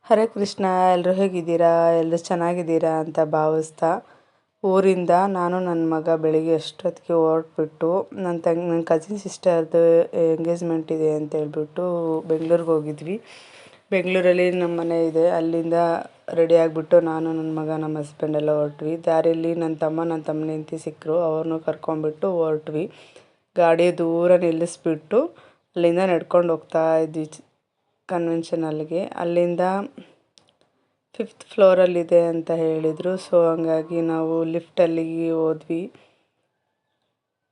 ಹರೇ ಕೃಷ್ಣ. ಎಲ್ಲರೂ ಹೇಗಿದ್ದೀರಾ? ಎಲ್ಲರೂ ಚೆನ್ನಾಗಿದ್ದೀರಾ ಅಂತ ಭಾವಿಸ್ತಾ ಊರಿಂದ ನಾನು ನನ್ನ ಮಗ ಬೆಳಿಗ್ಗೆ ಅಷ್ಟೊತ್ತಿಗೆ ಹೊರಟ್ಬಿಟ್ಟು ನನ್ನ ಕಸಿನ್ ಸಿಸ್ಟರ್ದು ಎಂಗೇಜ್ಮೆಂಟ್ ಇದೆ ಅಂತ ಹೇಳ್ಬಿಟ್ಟು ಬೆಂಗಳೂರಿಗೆ ಹೋಗಿದ್ವಿ. ಬೆಂಗಳೂರಲ್ಲಿ ನಮ್ಮ ಮನೆ ಇದೆ. ಅಲ್ಲಿಂದ ರೆಡಿ ಆಗಿಬಿಟ್ಟು ನಾನು ನನ್ನ ಮಗ ನಮ್ಮ ಹಸ್ಬೆಂಡ್ ಎಲ್ಲ ಹೊರಟ್ವಿ. ದಾರಿಯಲ್ಲಿ ನನ್ನ ತಮ್ಮನ ಹೆಂಡತಿ ಸಿಕ್ಕರು. ಅವ್ರನ್ನೂ ಕರ್ಕೊಂಡ್ಬಿಟ್ಟು ಹೊರಟ್ವಿ. ಗಾಡಿ ದೂರ ನಿಲ್ಲಿಸ್ಬಿಟ್ಟು ಅಲ್ಲಿಂದ ನಡ್ಕೊಂಡು ಹೋಗ್ತಾ ಇದ್ವಿ ಕನ್ವೆನ್ಷನಲ್ಗೆ. ಅಲ್ಲಿಂದ 5th ಫ್ಲೋರಲ್ಲಿದೆ ಅಂತ ಹೇಳಿದರು. ಸೊ ಹಂಗಾಗಿ ನಾವು ಲಿಫ್ಟಲ್ಲಿ ಹೋದ್ವಿ.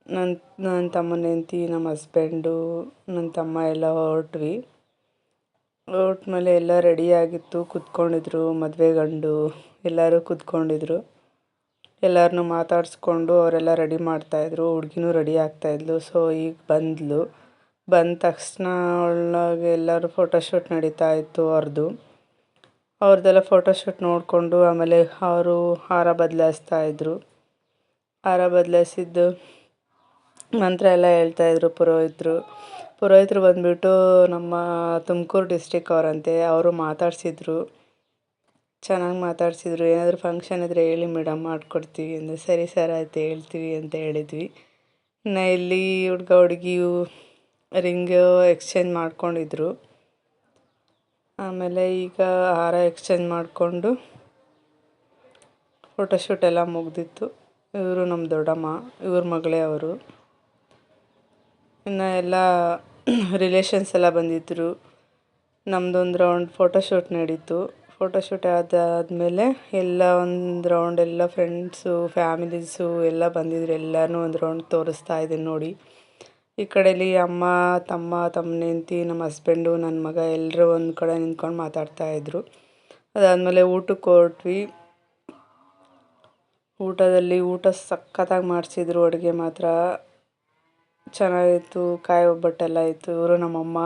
ನನ್ನ ತಮ್ಮನ ಹೆಂಡತಿ, ನಮ್ಮ ಹಸ್ಬೆಂಡು, ನನ್ನ ತಮ್ಮ ಎಲ್ಲ ಹೊರಟ್ವಿ. ಹೊರಟ್ಮೇಲೆ ಎಲ್ಲ ರೆಡಿಯಾಗಿತ್ತು, ಕೂತ್ಕೊಂಡಿದ್ರು. ಮದುವೆ ಗಂಡು ಎಲ್ಲರೂ ಕೂತ್ಕೊಂಡಿದ್ರು. ಎಲ್ಲರನ್ನೂ ಮಾತಾಡಿಸ್ಕೊಂಡು ಅವರೆಲ್ಲ ರೆಡಿ ಮಾಡ್ತಾಯಿದ್ರು. ಹುಡುಗಿನೂ ರೆಡಿ ಆಗ್ತಾಯಿದ್ಲು. ಸೊ ಈಗ ಬಂದ ತಕ್ಷಣ ಒಳಗೆ ಎಲ್ಲರೂ ಫೋಟೋಶೂಟ್ ನಡೀತಾ ಇತ್ತು ಅವ್ರದ್ದೆಲ್ಲ ಫೋಟೋಶೂಟ್ ನೋಡಿಕೊಂಡು ಆಮೇಲೆ ಅವರು ಹಾರ ಬದಲಾಯಿಸ್ತಾಯಿದ್ರು. ಹಾರ ಬದಲಾಯಿಸಿದ್ದು ಮಂತ್ರ ಎಲ್ಲ ಹೇಳ್ತಾಯಿದ್ರು ಪುರೋಹಿತರು ಬಂದುಬಿಟ್ಟು ನಮ್ಮ ತುಮಕೂರು ಡಿಸ್ಟಿಕ್ ಅವರಂತೆ. ಅವರು ಮಾತಾಡಿಸಿದ್ರು, ಚೆನ್ನಾಗಿ ಮಾತಾಡಿಸಿದ್ರು. ಏನಾದರೂ ಫಂಕ್ಷನ್ ಇದ್ದರೆ ಹೇಳಿ ಮೇಡಮ್, ಮಾಡಿಕೊಡ್ತೀವಿ ಅಂದರೆ ಸರಿ ಸರ್ ಆಯ್ತು ಹೇಳ್ತೀವಿ ಅಂತ ಹೇಳಿದ್ವಿ. ಇನ್ನು ಇಲ್ಲಿ ಹುಡುಗ ಹುಡುಗಿಯು ರಿಂಗ್ ಎಕ್ಸ್ಚೇಂಜ್ ಮಾಡ್ಕೊಂಡಿದ್ರು. ಆಮೇಲೆ ಈಗ ಹಾರ ಎಕ್ಸ್ಚೇಂಜ್ ಮಾಡಿಕೊಂಡು ಫೋಟೋಶೂಟ್ ಎಲ್ಲ ಮುಗ್ದಿತ್ತು. ಇವರು ನಮ್ಮ ದೊಡ್ಡಮ್ಮ, ಇವ್ರ ಮಗಳೇ ಅವರು. ಇನ್ನು ಎಲ್ಲ ರಿಲೇಷನ್ಸ್ ಎಲ್ಲ ಬಂದಿದ್ದರು. ನಮ್ಮದೊಂದು ರೌಂಡ್ ಫೋಟೋಶೂಟ್ ನಡೀತು. ಫೋಟೋಶೂಟ್ ಆದಮೇಲೆ ಎಲ್ಲ ಒಂದು ರೌಂಡ್ ಎಲ್ಲ ಫ್ರೆಂಡ್ಸು, ಫ್ಯಾಮಿಲೀಸು ಎಲ್ಲ ಬಂದಿದ್ರು. ಎಲ್ಲನೂ ಒಂದು ರೌಂಡ್ ತೋರಿಸ್ತಾ ಇದ್ದೀನಿ ನೋಡಿ. ಈ ಕಡೆಯಲ್ಲಿ ಅಮ್ಮ, ತಮ್ಮನ ಹೆಂಡತಿ, ನಮ್ಮ ಹಸ್ಬೆಂಡು, ನನ್ನ ಮಗ ಎಲ್ಲರೂ ಒಂದು ಕಡೆ ನಿಂತ್ಕೊಂಡು ಮಾತಾಡ್ತಾಯಿದ್ರು. ಅದಾದಮೇಲೆ ಊಟಕ್ಕೆ ಹೊರಟ್ವಿ. ಊಟ ಸಖತ್ತಾಗಿ ಮಾಡಿಸಿದ್ರು. ಅಡುಗೆ ಮಾತ್ರ ಚೆನ್ನಾಗಿತ್ತು. ಕಾಯಿ ಒಬ್ಬಟ್ಟೆಲ್ಲ ಇತ್ತು. ಇವರು ನಮ್ಮಮ್ಮ,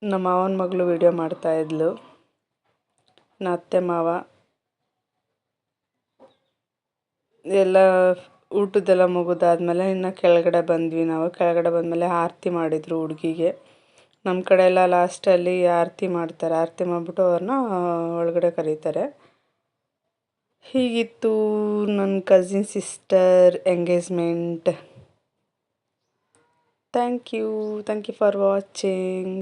ನಮ್ಮ ಮಾವನ ಮಗಳು ವೀಡಿಯೋ ಮಾಡ್ತಾಯಿದ್ಲು. ಅತ್ತೆ ಮಾವ ಎಲ್ಲ ಊಟದ್ದೆಲ್ಲ ಮುಗಿದಾದ್ಮೇಲೆ ಇನ್ನು ಕೆಳಗಡೆ ಬಂದ್ವಿ ನಾವು. ಕೆಳಗಡೆ ಬಂದಮೇಲೆ ಆರತಿ ಮಾಡಿದರು ಹುಡುಗಿಗೆ. ನಮ್ಮ ಕಡೆ ಎಲ್ಲ ಲಾಸ್ಟಲ್ಲಿ ಆರತಿ ಮಾಡ್ತಾರೆ. ಆರತಿ ಮಾಡಿಬಿಟ್ಟು ಅವ್ರನ್ನ ಒಳಗಡೆ ಕರೀತಾರೆ. ಹೀಗಿತ್ತು ನನ್ನ cousin sister engagement. Thank you for watching.